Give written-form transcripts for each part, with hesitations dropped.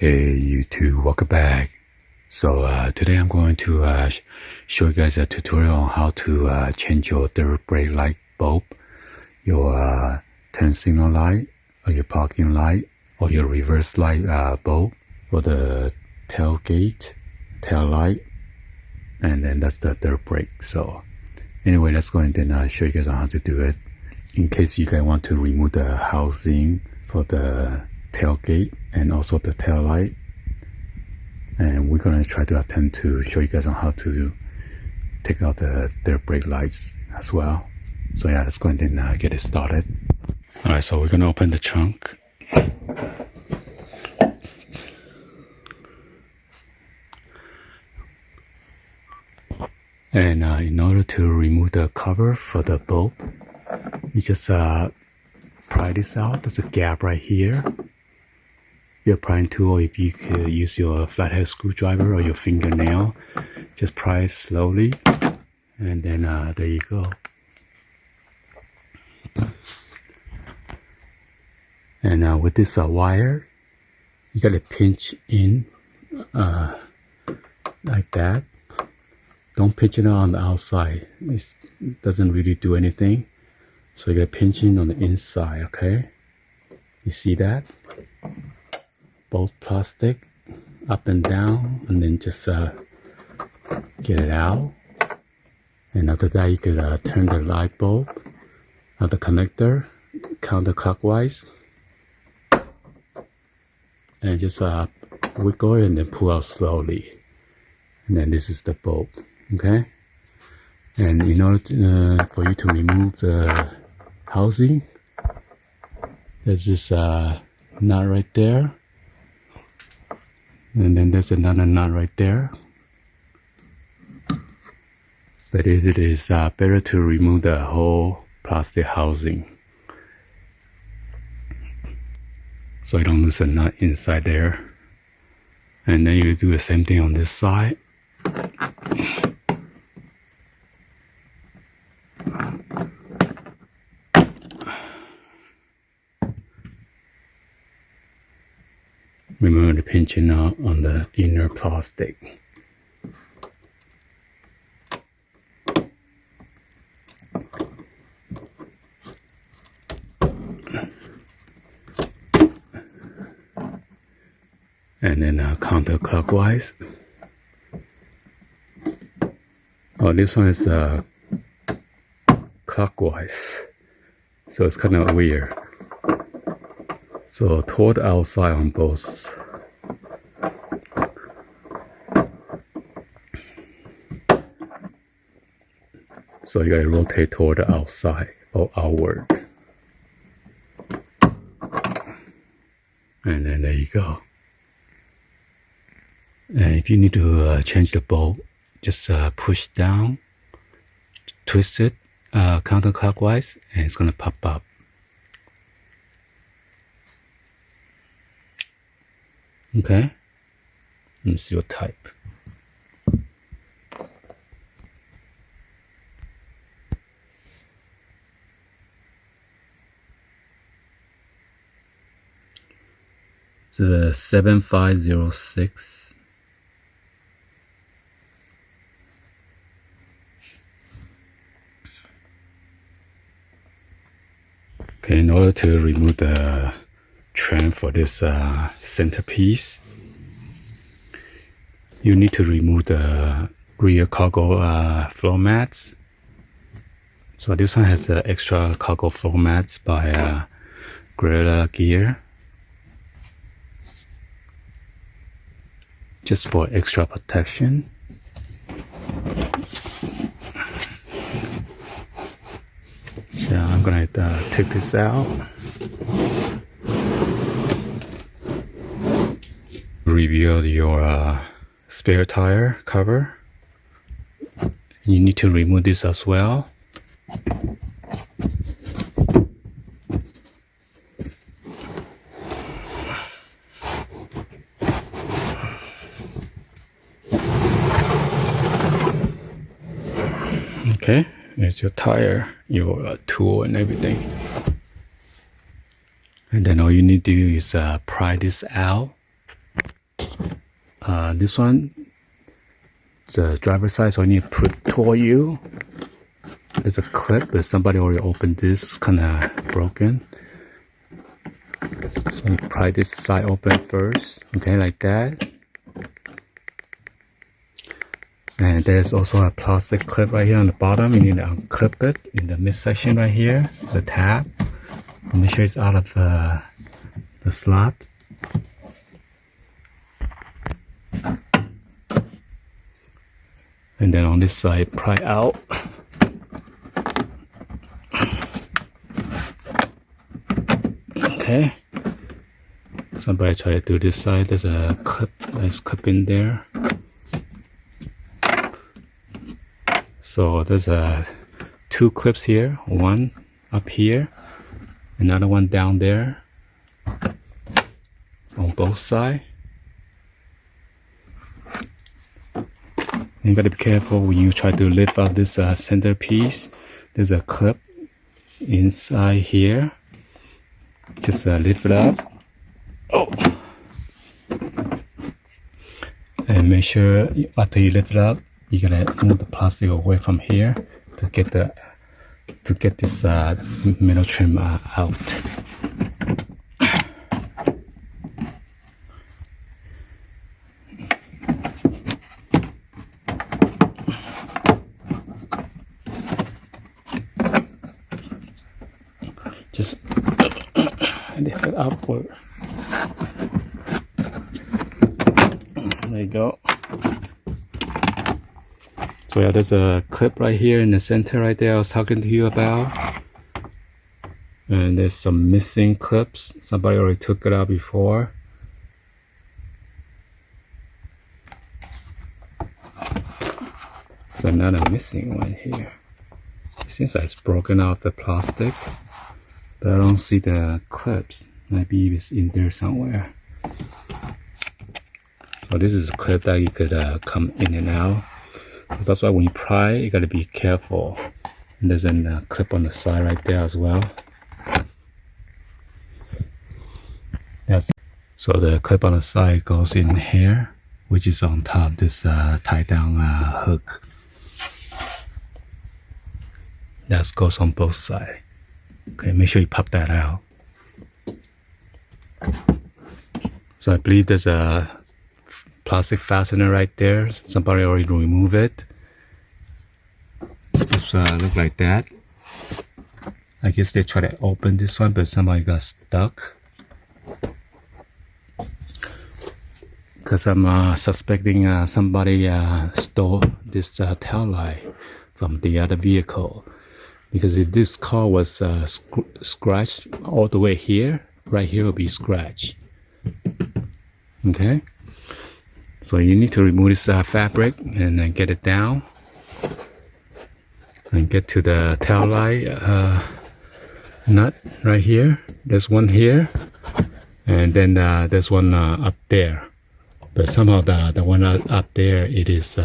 Hey YouTube, welcome back. So today I'm going to show you guys a tutorial on how to change your third brake light bulb, your turn signal light, or your parking light, or your reverse light bulb for the tailgate, tail light, and then that's the third brake. So anyway, let's go and then show you guys on how to do it. In case you guys want to remove the housing for the tailgate and also the tail light, and we're gonna try to attempt to show you guys on how to take out the third brake lights as well. So yeah, let's go and then get it started. All right, so we're gonna open the trunk. And in order to remove the cover for the bulb, you just pry this out. There's a gap right here. Your prying tool, if you could use your flathead screwdriver or your fingernail, just pry it slowly, and then there you go. And with this wire, you gotta pinch in like that. Don't pinch it on the outside. It doesn't really do anything. So you gotta pinch in on the inside, okay? You see that? Both plastic, up and down, and then just get it out. And after that, you could turn the light bulb, the connector, counterclockwise, and just wiggle it and then pull out slowly. And then this is the bulb, okay? And in order to, for you to remove the housing, there's this nut right there. And then there's another nut right there. But it is better to remove the whole plastic housing, so you don't lose a nut inside there. And then you do the same thing on this side. Remember the pinching out on the inner plastic. And then counterclockwise. Oh, this one is clockwise, so it's kind of weird. So toward the outside on both. So you gotta rotate toward the outside or outward. And then there you go. And if you need to change the bulb, just push down, twist it counterclockwise, and it's gonna pop up. Okay, let me see what type. It's a 7506. Okay, in order to remove the trim for this centerpiece, you need to remove the rear cargo floor mats. So this one has extra cargo floor mats by Gorilla Gear, just for extra protection. So I'm gonna take this out. Reveal your spare tire cover. You need to remove this as well. Okay, there's your tire, your tool and everything. And then all you need to do is pry this out this one, the driver's side, so I need to put toward you. There's a clip, but somebody already opened this. It's kind of broken. So you pry this side open first, okay, like that. And there's also a plastic clip right here on the bottom. You need to unclip it in the midsection right here, the tab. Make sure it's out of the slot. And then on this side, pry out. Okay. Somebody try to do this side. There's a clip, nice clip in there. So there's two clips here. One up here, another one down there on both sides. You gotta be careful when you try to lift out this centerpiece. There's a clip inside here. Just lift it up. Oh, and make sure after you lift it up, you gotta move the plastic away from here to get this metal trim out. Just lift it upward. There you go. So yeah, there's a clip right here in the center right there I was talking to you about. And there's some missing clips. Somebody already took it out before. So another missing one here. It seems like it's broken off the plastic, but I don't see the clips. Maybe it's in there somewhere. So this is a clip that you could come in and out. So that's why when you pry, you gotta be careful. And there's a clip on the side right there as well. Yes. So the clip on the side goes in here, which is on top of this tie down hook. That goes on both sides. Okay, make sure you pop that out. So I believe there's a plastic fastener right there. Somebody already removed it. It's supposed to look like that. I guess they tried to open this one, but somebody got stuck. Because I'm suspecting somebody stole this tail light from the other vehicle. Because if this car was scratched all the way here, right here will be scratched. Okay? So you need to remove this fabric and then get it down. And get to the tail light nut right here. There's one here. And then there's one up there. But somehow the one up there, it is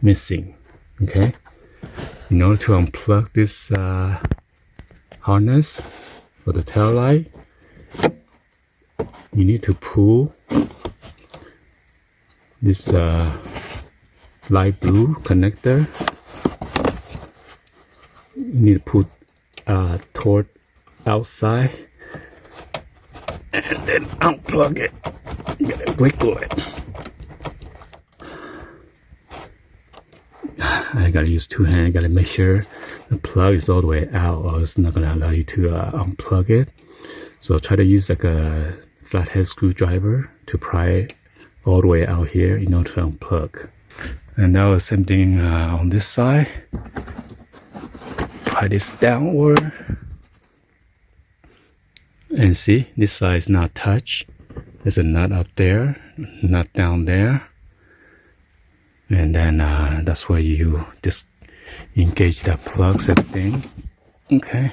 missing. Okay? In order to unplug this harness for the tail light, you need to pull this light blue connector. You need to put toward outside and then unplug it. You gotta wiggle it. I gotta use two hands. I gotta make sure the plug is all the way out, or it's not gonna allow you to unplug it. So try to use like a flathead screwdriver to pry it all the way out here in order to unplug. And now the same thing on this side. Pry this downward. And see, this side is not touched. There's a nut up there, nut down there. And then that's where you just engage that plug, same thing. Okay.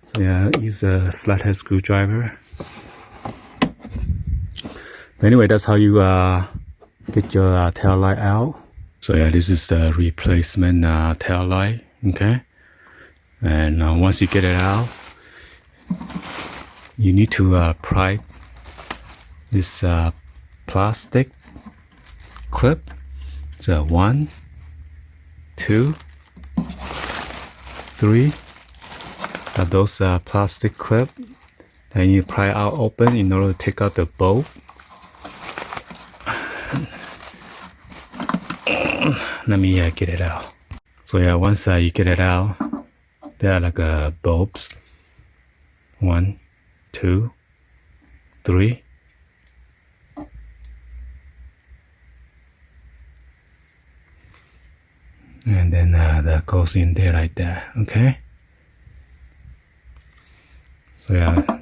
So yeah, use a flathead screwdriver. But anyway, that's how you get your tail light out. So yeah, this is the replacement tail light. Okay. And once you get it out, you need to pry this plastic clip. So 1, 2, 3. Those plastic clip that you need to pry out open in order to take out the bulb. Let me get it out. So yeah, once you get it out, they are like bulbs. 1, 2, 3. And then that goes in there like that, okay? So yeah,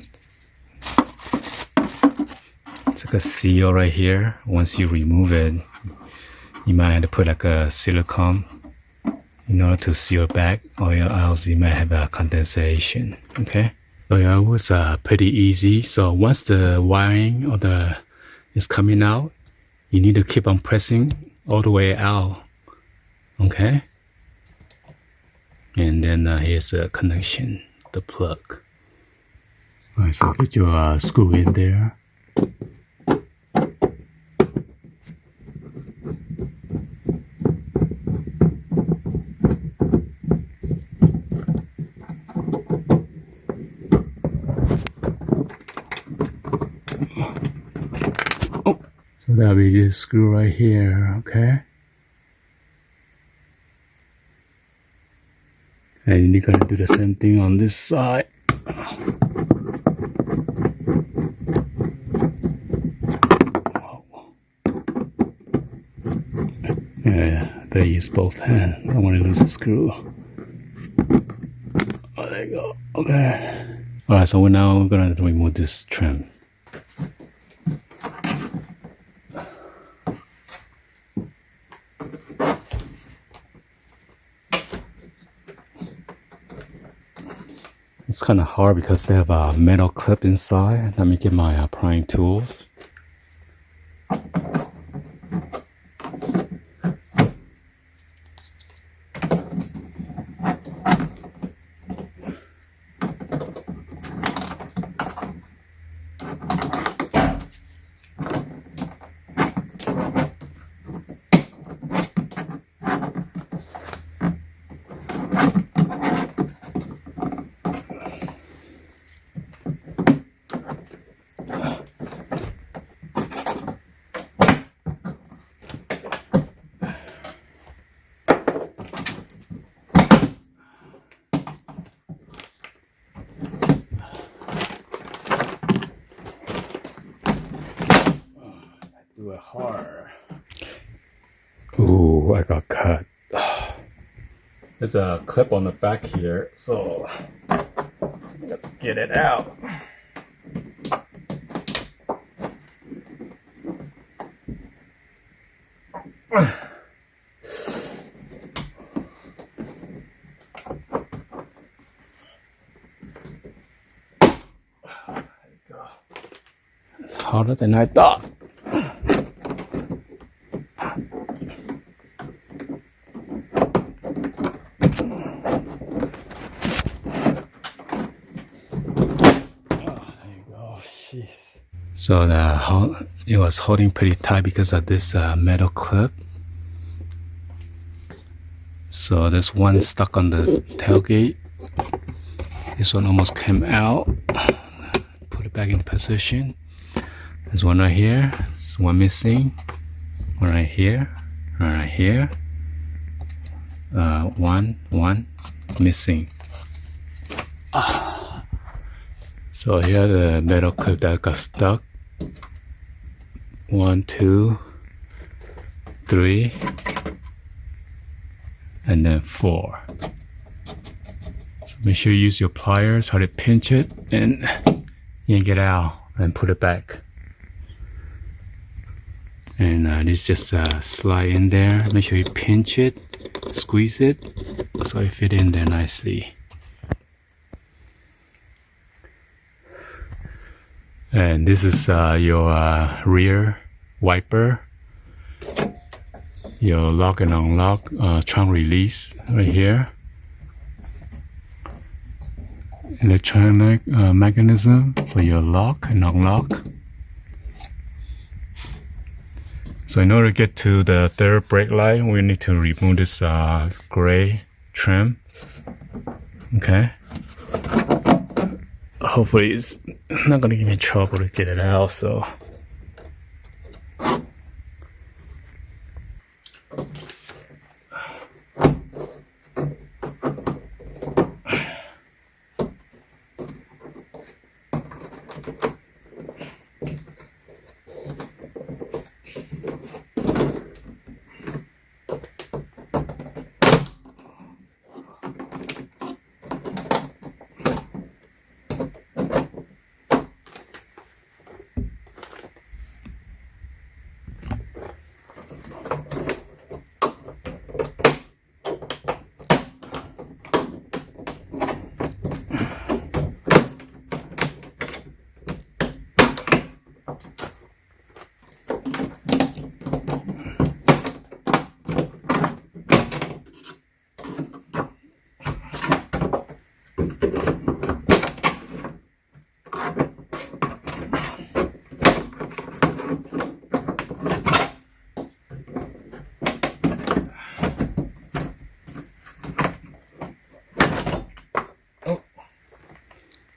it's like a seal right here. Once you remove it, you might have to put like a silicone in order to seal back, or else you might have a condensation, okay? So yeah, it was pretty easy. So once the wiring or is coming out, you need to keep on pressing all the way out, okay? And then here's a connection, the plug. Alright, so get your screw in there. Oh, so that'll be this screw right here, okay? And you're gonna do the same thing on this side. Yeah, better use both hands. I don't want to lose a screw. Oh, there you go. Okay. Alright, so we're now gonna remove this trim. It's kind of hard because they have a metal clip inside. Let me get my prying tools. Do it hard. Ooh, I got cut. There's a clip on the back here, so I got to get it out. There you go. It's harder than I thought. So it was holding pretty tight because of this metal clip. So there's one stuck on the tailgate. This one almost came out. Put it back in position. There's one right here. There's one missing. One right here. One right here. One missing. So here the metal clip that got stuck. 1, 2, 3, and then 4. So make sure you use your pliers, try to pinch it and yank it out and put it back. And this just slide in there. Make sure you pinch it, squeeze it, so it fit in there nicely. And this is your rear wiper, your lock and unlock trunk release right here. Electronic mechanism for your lock and unlock. So in order to get to the third brake light, we need to remove this gray trim. Okay. Hopefully it's not gonna give me trouble to get it out, so.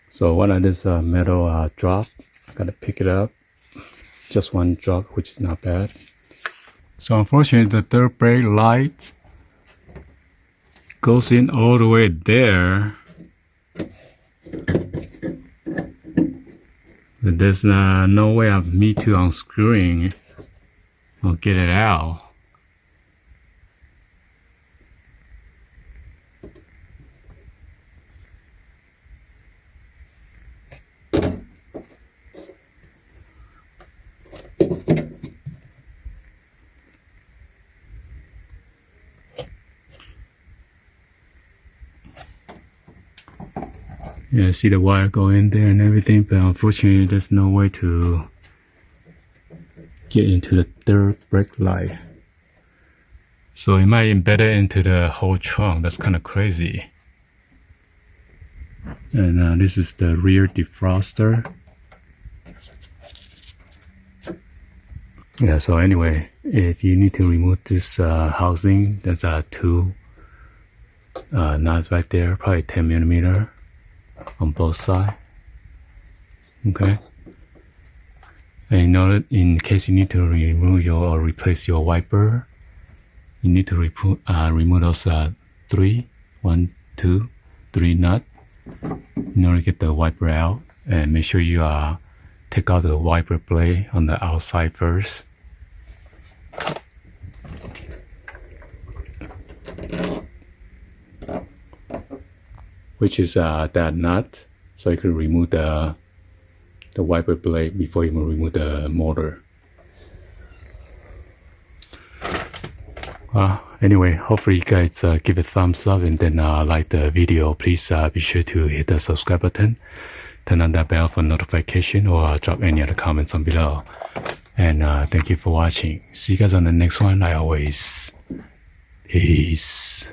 So one of this metal drop, gotta pick it up. Just one drop, which is not bad. So unfortunately, the third brake light goes in all the way there. But there's no way of me to unscrewing or get it out. Yeah, see the wire go in there and everything, but unfortunately there's no way to get into the third brake light. So it might embed it into the whole trunk. That's kind of crazy. And this is the rear defroster. Yeah, so anyway, if you need to remove this housing, there's two nuts right there, probably 10 millimeter on both sides. Okay. And in case you need to remove or replace your wiper, you need to remove those 3 nuts in order to get the wiper out, and make sure you take out the wiper blade on the outside first. Which is that nut, so you can remove the wiper blade before you remove the motor. Anyway, hopefully you guys give it a thumbs up and then like the video. Please be sure to hit the subscribe button, turn on that bell for notification, or drop any other comments on below. And thank you for watching. See you guys on the next one. Like always, peace.